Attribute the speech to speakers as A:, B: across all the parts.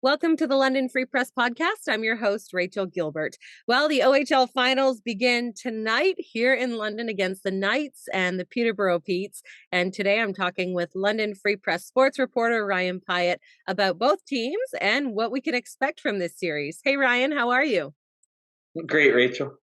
A: Welcome to the London Free Press Podcast. I'm your host, Rachel Gilbert. Well, the OHL finals begin tonight here in London against the Knights and the Peterborough Petes. And today I'm talking with London Free Press sports reporter Ryan Pyette about both teams and what we can expect from this series. Hey, Ryan, how are you?
B: Great, Rachel.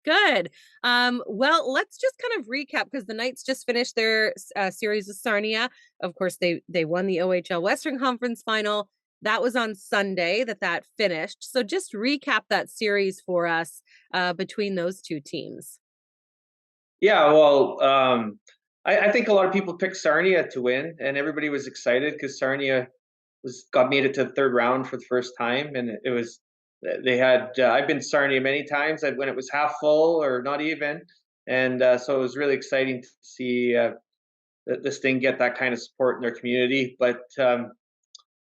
A: Good. Well, let's just kind of recap because the Knights just finished their series with Sarnia. Of course, they won the OHL Western Conference final. That was on Sunday that finished. So just recap that series for us between those two teams.
B: Yeah, well, I think a lot of people picked Sarnia to win, and everybody was excited because Sarnia got made it to the third round for the first time, and it was they had. I've been to Sarnia many times when it was half full or not even, and so it was really exciting to see this thing get that kind of support in their community. But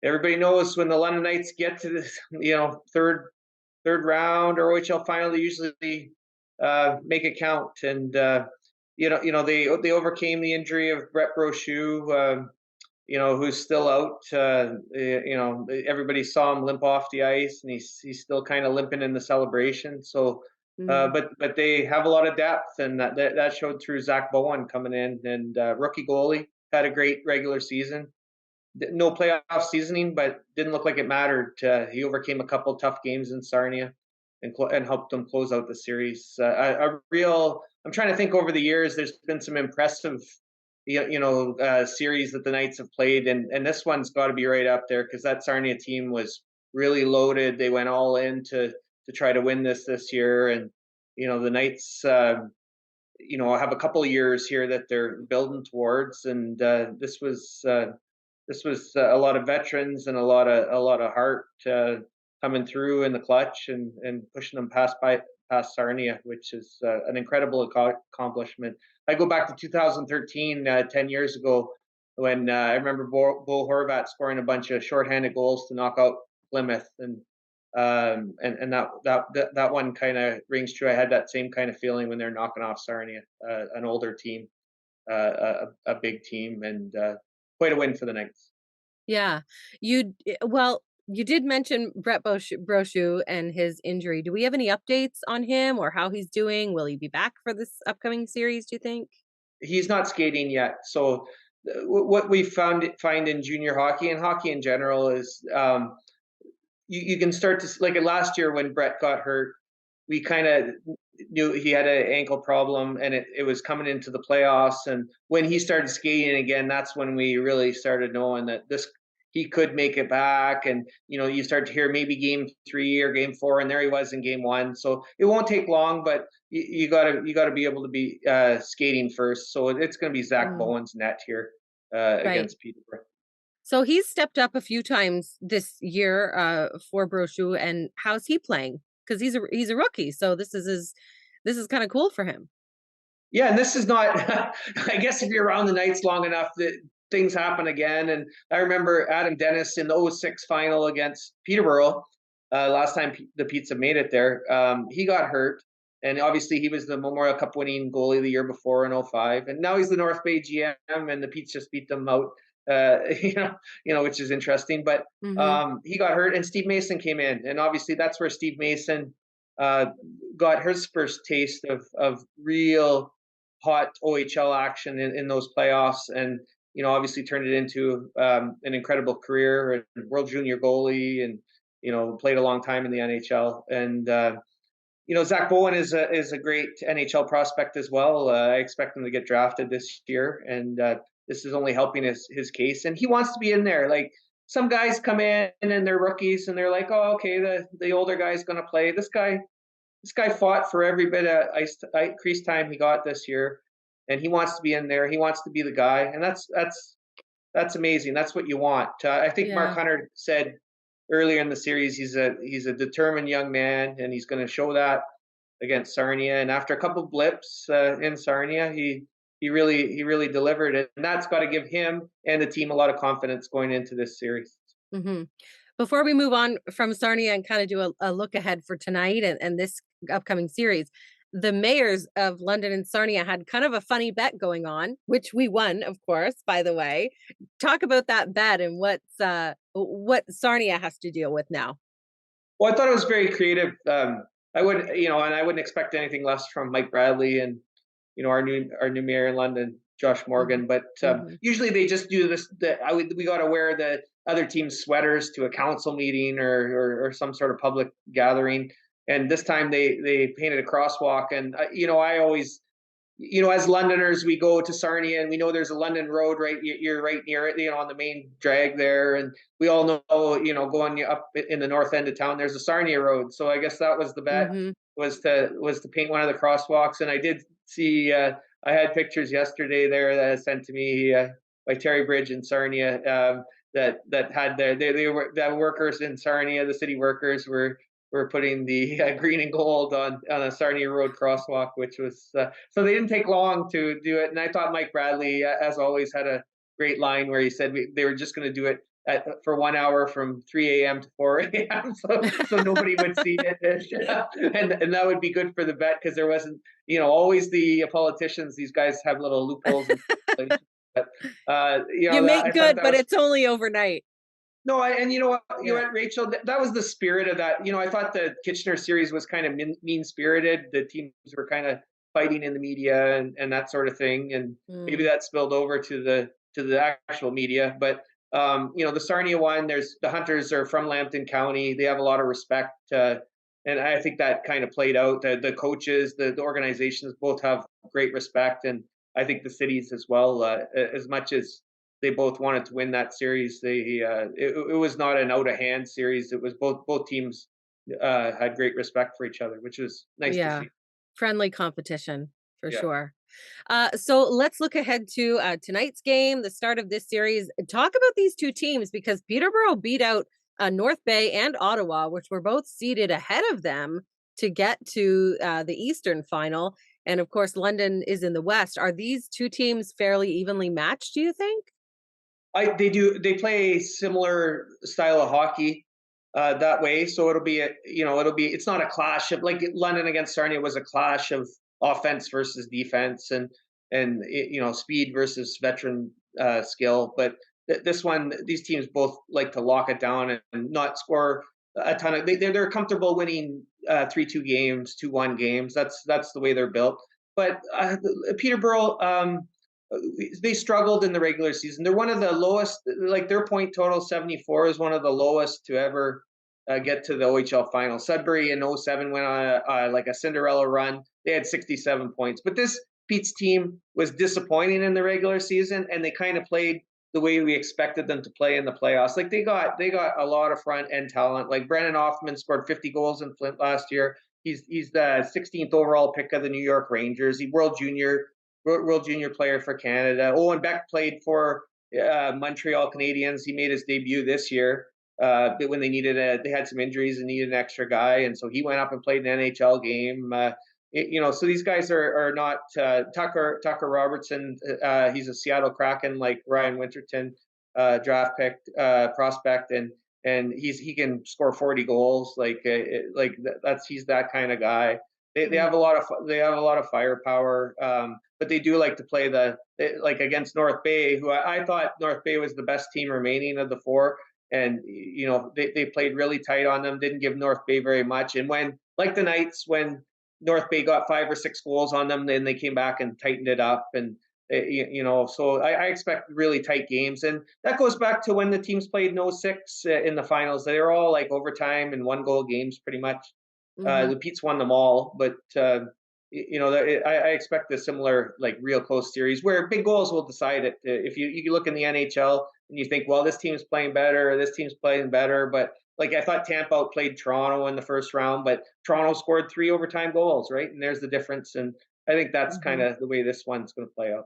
B: everybody knows when the London Knights get to this, third round or OHL final, they usually make it count. And they overcame the injury of Brett Brochu, who's still out. Everybody saw him limp off the ice, and he's still kind of limping in the celebration. So, but they have a lot of depth, and that showed through Zach Bowen coming in, and rookie goalie had a great regular season. No playoff seasoning, but didn't look like it mattered. He overcame a couple tough games in Sarnia and helped them close out the series. I'm trying to think over the years, there's been some impressive, series that the Knights have played, and this one's got to be right up there because that Sarnia team was really loaded. They went all in to try to win this year, and the Knights, have a couple of years here that they're building towards, and this was a lot of veterans and a lot of heart coming through in the clutch and pushing them past Sarnia, which is an incredible accomplishment. I go back to 2013, 10 years ago, when I remember Bo Horvat scoring a bunch of shorthanded goals to knock out Plymouth, and that one kind of rings true. I had that same kind of feeling when they're knocking off Sarnia, an older team, a big team, and quite a win for the Knights.
A: Yeah, you did mention Brett Brochu and his injury. Do we have any updates on him or how he's doing? Will he be back for this upcoming series, do you think?
B: He's not skating yet. So what we find in junior hockey and hockey in general is you can start to, like last year when Brett got hurt, we kind of knew he had an ankle problem, and it was coming into the playoffs. And when he started skating again, that's when we really started knowing that he could make it back. And you start to hear maybe game 3 or game 4, and there he was in game 1. So it won't take long, but you gotta be able to be skating first. So it's going to be Zach Bowen's net here
A: Right.
B: against Peterborough.
A: So he's stepped up a few times this year for Brochu, and how's he playing? Because he's a rookie, so this is kind of cool for him.
B: Yeah, and this is not. I guess if you're around the Knights long enough, that things happen again. And I remember Adam Dennis in the 06 final against Peterborough. Last time the Pizza made it there, he got hurt, and obviously he was the Memorial Cup winning goalie the year before in 05, and now he's the North Bay GM, and the Pizza just beat them out. Which is interesting. But he got hurt, and Steve Mason came in, and obviously that's where Steve Mason got his first taste of real hot OHL action in those playoffs, and obviously turned it into an incredible career, and world junior goalie, and played a long time in the NHL. And Zach Bowen is a great NHL prospect as well. I expect him to get drafted this year, and this is only helping his case. And he wants to be in there. Like, some guys come in and they're rookies, and they're like, oh, okay, the older guy's going to play. This guy fought for every bit of crease time he got this year, and he wants to be in there. He wants to be the guy, and that's amazing. That's what you want. I think Mark Hunter said earlier in the series he's a determined young man, and he's going to show that against Sarnia. And after a couple of blips in Sarnia, he really delivered it, and that's got to give him and the team a lot of confidence going into this series.
A: Mm-hmm. Before we move on from Sarnia and kind of do a look ahead for tonight and this upcoming series, the mayors of London and Sarnia had kind of a funny bet going on, which we won, of course, by the way. Talk about that bet and what Sarnia has to deal with now.
B: Well, I thought it was very creative. I would, and I wouldn't expect anything less from Mike Bradley and our new mayor in London, Josh
A: Mhm,
B: Morgan. But
A: mhm.
B: usually they just do this. We got to wear the other team's sweaters to a council meeting or some sort of public gathering. And this time they painted a crosswalk. And I always as Londoners, we go to Sarnia and we know there's a London road right. You're right near it, on the main drag there, and we all know, going up in the north end of town, there's a Sarnia road. So I guess that was the bet
A: Mhm.
B: was to paint one of the crosswalks, and I did see. I had pictures yesterday there that was sent to me by Terry Bridge in Sarnia. That had they were the workers in Sarnia, the city workers were putting the green and gold on a Sarnia Road crosswalk, which was so they didn't take long to do it. And I thought Mike Bradley, as always, had a great line where he said they were just going to do it for 1 hour from 3 a.m. to 4 a.m. So nobody would see it, and that would be good for the bet because there wasn't always the politicians. These guys have little loopholes and but
A: You
B: that
A: make
B: I thought
A: good,
B: that
A: but
B: was
A: it's only overnight.
B: no, and you know
A: Yeah.
B: what, Rachel, that was the spirit of that. I thought the Kitchener series was kind of mean spirited. The teams were kind of fighting in the media and that sort of thing, and maybe
A: Mm.
B: that spilled over to the actual media. But the Sarnia one, there's the Hunters are from Lambton County. They have a lot of respect, and I think that kind of played out. The coaches, the organizations both have great respect, and I think the cities as well. As much as they both wanted to win that series. It was not an out of hand series. It was both teams had great respect for each other, which was nice to
A: Yeah.
B: see.
A: Friendly competition for
B: Yeah.
A: sure. So let's look ahead to tonight's game, the start of this series. Talk about these two teams because Peterborough beat out North Bay and Ottawa, which were both seeded ahead of them to get to the Eastern final. And of course, London is in the West. Are these two teams fairly evenly matched, do you think?
B: They play a similar style of hockey that way. So it's not a clash of like London against Sarnia was a clash of offense versus defense and speed versus veteran skill. But this one, these teams both like to lock it down and not score a ton of. They're comfortable winning 3-2 games, 2-1 games. That's the way they're built. But Peterborough. They struggled in the regular season. They're one of the lowest, like their point total 74 is one of the lowest to ever get to the OHL final. Sudbury in '07 went on like a Cinderella run. They had 67 points, but this Pete's team was disappointing in the regular season, and they kind of played the way we expected them to play in the playoffs. Like they got a lot of front end talent. Like Brennan Hoffman scored 50 goals in Flint last year. He's the 16th overall pick of the New York Rangers. He World Junior player for Canada. Owen Beck played for Montreal Canadiens. He made his debut this year. But when they had some injuries and needed an extra guy, and so he went up and played an NHL game. So these guys are not Tucker Robertson. He's a Seattle Kraken like Ryan Winterton, draft pick prospect, and he can score 40 goals. He's that kind of guy. They
A: Mm.
B: have a lot of firepower. But they do like to play like against North Bay, who I thought North Bay was the best team remaining of the four. And, they played really tight on them, didn't give North Bay very much. And like the Knights, when North Bay got 5 or 6 goals on them, then they came back and tightened it up. And, so I expect really tight games. And that goes back to when the teams played in '06 in the finals. They were all like overtime and 1 goal games pretty much.
A: Hmm.
B: The Pete's won them all, but I expect a similar like real close series where big goals will decide it. If you look in the NHL and you think, well, this team's playing better, or this team's playing better, but like I thought Tampa outplayed Toronto in the first round, but Toronto scored 3 overtime goals, right? And there's the difference. And I think that's kind
A: Hmm.
B: of the way this one's going to play out.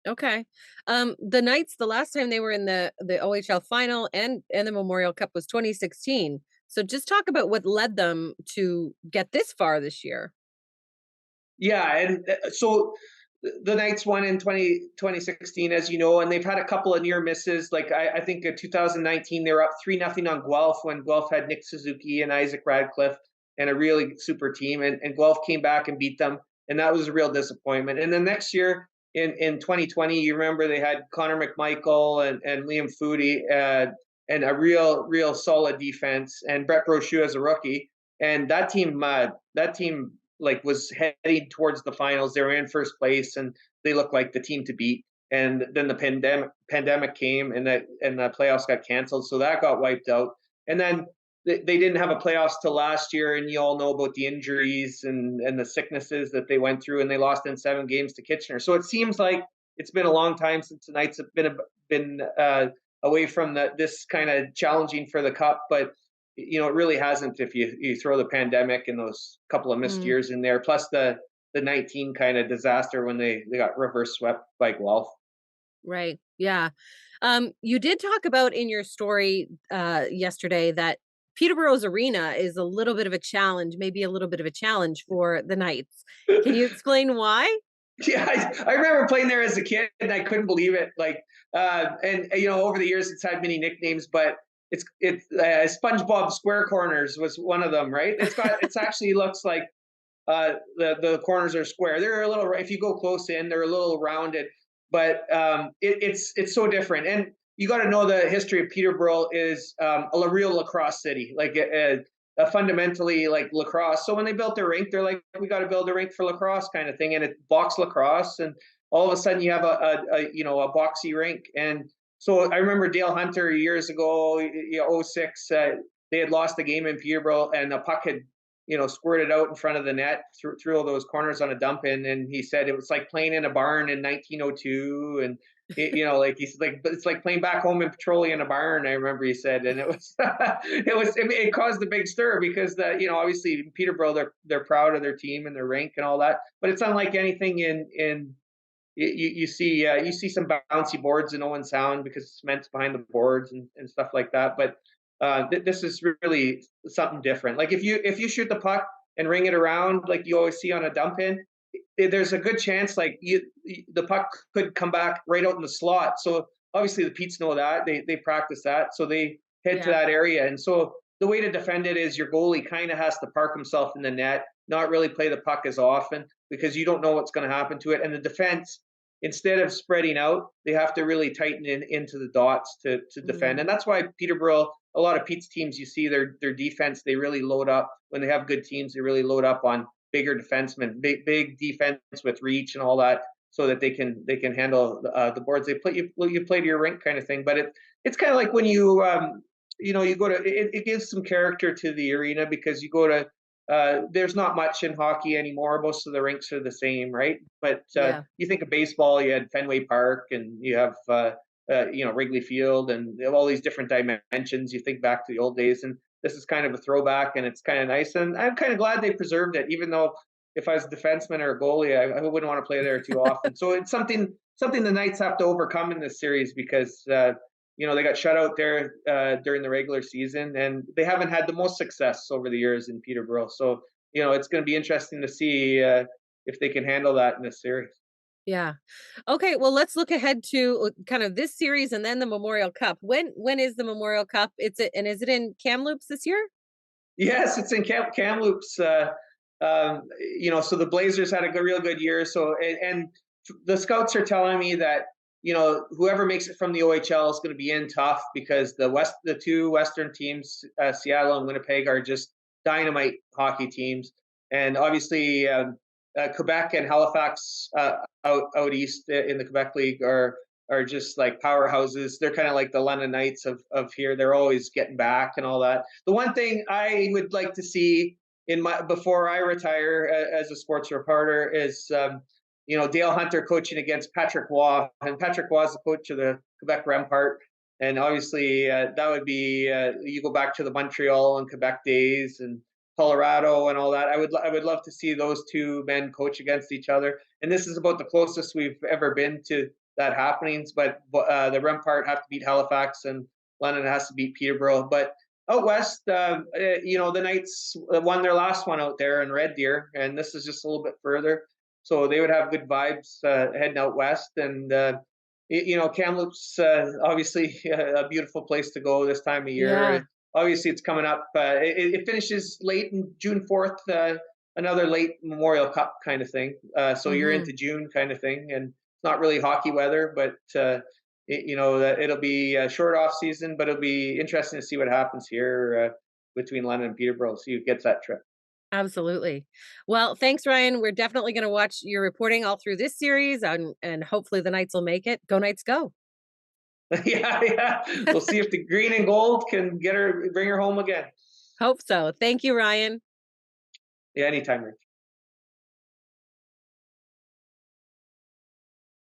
A: Okay. The Knights, the last time they were in the OHL final and the Memorial Cup was 2016. So just talk about what led them to get this far this year.
B: Yeah, and so the Knights won in 2016, as you know, and they've had a couple of near misses. Like I think in 2019, they were up 3-0 on Guelph when Guelph had Nick Suzuki and Isaac Radcliffe and a really super team. And Guelph came back and beat them. And that was a real disappointment. And then next year in 2020, you remember they had Connor McMichael and Liam Foodie. and a real solid defense, and Brett Brochu as a rookie. And that team like was heading towards the finals. They were in first place, and they looked like the team to beat. And then the pandemic came, and the playoffs got canceled, so that got wiped out. And then they didn't have a playoffs till last year, and you all know about the injuries and the sicknesses that they went through, and they lost in 7 games to Kitchener. So it seems like it's been a long time since the Knights have been away from this kind of challenging for the cup, but it really hasn't if you throw the pandemic and those couple of missed
A: Mm,
B: years in there, plus the 19 kind of disaster when they got reverse swept by Guelph.
A: right. Yeah. You did talk about in your story yesterday that Peterborough's arena is a little bit of a challenge, maybe a little bit of a challenge for the Knights. Can you explain why?
B: Yeah, I remember playing there as a kid, and I couldn't believe it. Like, and over the years, it's had many nicknames, but it's SpongeBob Square Corners was one of them, right? It's actually looks like the corners are square. They're a little, if you go close in, they're a little rounded, but it's so different. And you got to know the history of Peterborough is a real lacrosse city, like fundamentally like lacrosse. So when they built their rink, they're like, we got to build a rink for lacrosse kind of thing, and it's box lacrosse, and all of a sudden you have a boxy rink. And so I remember Dale Hunter years ago, 06, they had lost the game in Peterborough, and a puck had squirted out in front of the net through all those corners on a dump in. And he said it was like playing in a barn in 1902. And, like he's like, but it's like playing back home in Petrolia in a barn. I remember he said, and it was, it caused a big stir because obviously in Peterborough, they're proud of their team and their rink and all that, but it's unlike anything in you see some bouncy boards in Owen Sound because cement's behind the boards and stuff like that. But this is really something different. Like if you shoot the puck and ring it around like you always see on a dump in, there's a good chance like the puck could come back right out in the slot. So obviously the Petes know that they practice that, so they head to
A: Yeah.
B: that area. And so the way to defend it is your goalie kind of has to park himself in the net, not really play the puck as often because you don't know what's going to happen to it. And the defense, instead of spreading out, they have to really tighten into the dots to defend.
A: Mm,
B: And that's why Peterborough, a lot of Pete's teams, you see their defense, they really load up. When they have good teams, they really load up on bigger defensemen, big defense with reach and all that, so that they can handle the boards. They play you play to your rink kind of thing. But it's kind of like when you go to it gives some character to the arena because you go to there's not much in hockey anymore. Most of the rinks are the same, right? But
A: yeah.
B: you think of baseball, you had Fenway Park, and you have Wrigley Field, and all these different dimensions. You think back to the old days, and this is kind of a throwback, and it's kind of nice. And I'm kind of glad they preserved it, even though if I was a defenseman or a goalie, I wouldn't want to play there too often. So it's something the Knights have to overcome in this series because they got shut out there during the regular season, and they haven't had the most success over the years in Peterborough. So, it's going to be interesting to see if they can handle that in this series.
A: Yeah. Okay, well, let's look ahead to kind of this series and then the Memorial Cup. When is the Memorial Cup? And is it in Kamloops this year?
B: Yes, it's in Kamloops. So the Blazers had a real good year. So, and the scouts are telling me that whoever makes it from the OHL is going to be in tough because the two Western teams, Seattle and Winnipeg, are just dynamite hockey teams, and obviously Quebec and Halifax out east in the Quebec League are just like powerhouses. They're kind of like the London Knights of here. They're always getting back and all that. The one thing I would like to see before I retire as a sports reporter is Dale Hunter coaching against Patrick Waugh, and Patrick Waugh is the coach of the Quebec Rempart. And obviously, that would be you go back to the Montreal and Quebec days and Colorado and all that. I would love to see those two men coach against each other. And this is about the closest we've ever been to that happenings. But the Rempart have to beat Halifax, and London has to beat Peterborough. But out west, the Knights won their last one out there in Red Deer, and this is just a little bit further. So they would have good vibes heading out west. And Kamloops, obviously a beautiful place to go this time of
A: Yeah.
B: year. Obviously, it's coming up. It finishes late in June 4th, another late Memorial Cup kind of thing. So you're
A: Hmm.
B: into June kind of thing, and it's not really hockey weather, but that it'll be a short off season, but it'll be interesting to see what happens here between London and Peterborough. See who gets that trip.
A: Absolutely. Well, thanks, Ryan. We're definitely going to watch your reporting all through this series, and hopefully the Knights will make it. Go Knights, go!
B: Yeah, yeah. We'll see if the green and gold can bring her home again.
A: Hope so. Thank you, Ryan.
B: Yeah, anytime, Rich.